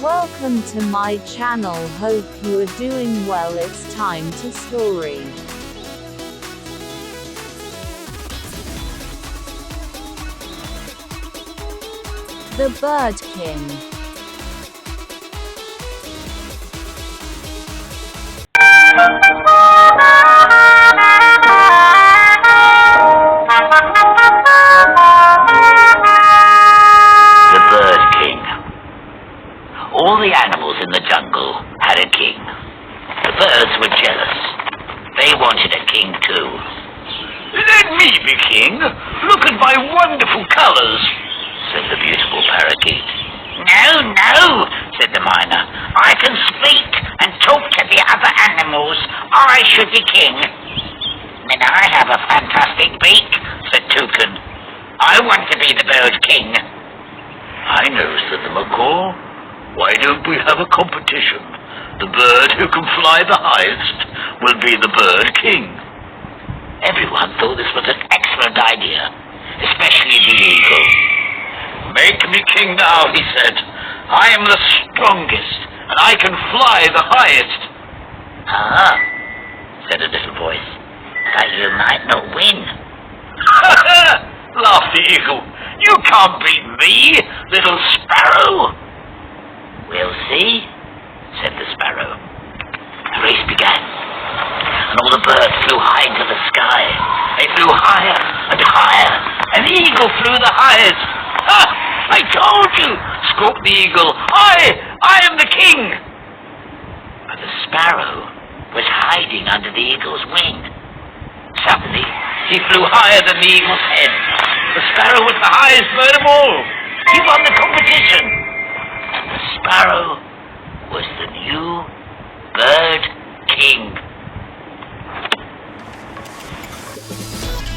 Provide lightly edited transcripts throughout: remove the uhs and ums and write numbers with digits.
Welcome to my channel. Hope you are doing well. It's time to story. The Bird King. The Bird King. All the animals in the jungle had a king. The birds were jealous. They wanted a king too. "Let me be king. Look at my wonderful colors," said the beautiful parakeet. "No, no," said the myna. "I can speak and talk to the other animals. I should be king." "Then I have a fantastic beak," said Toucan. "I want to be the Bird King." "I know," said the macaw. "Why don't we have a competition? The bird who can fly the highest will be the Bird King." Everyone thought this was an excellent idea, especially the eagle. "Make me king now," he said. "I am the strongest, and I can fly the highest." "Ah," said a little voice, "but you might not win." "Ha ha!" laughed the eagle. "You can't beat me, little sparrow." "We'll see," said the sparrow. The race began, and all the birds flew high into the sky. They flew higher and higher, and the eagle flew the highest. "Ha! I told you," squawked the eagle. I am the king." But the sparrow was hiding under the eagle's wing. Suddenly, he flew higher than the eagle's head. The sparrow was the highest bird of all. He won the competition. And the sparrow was the new Bird King.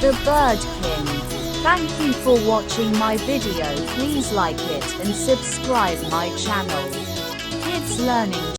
The Bird King. Thank you for watching my video. Please like it and subscribe my channel. Kids Learning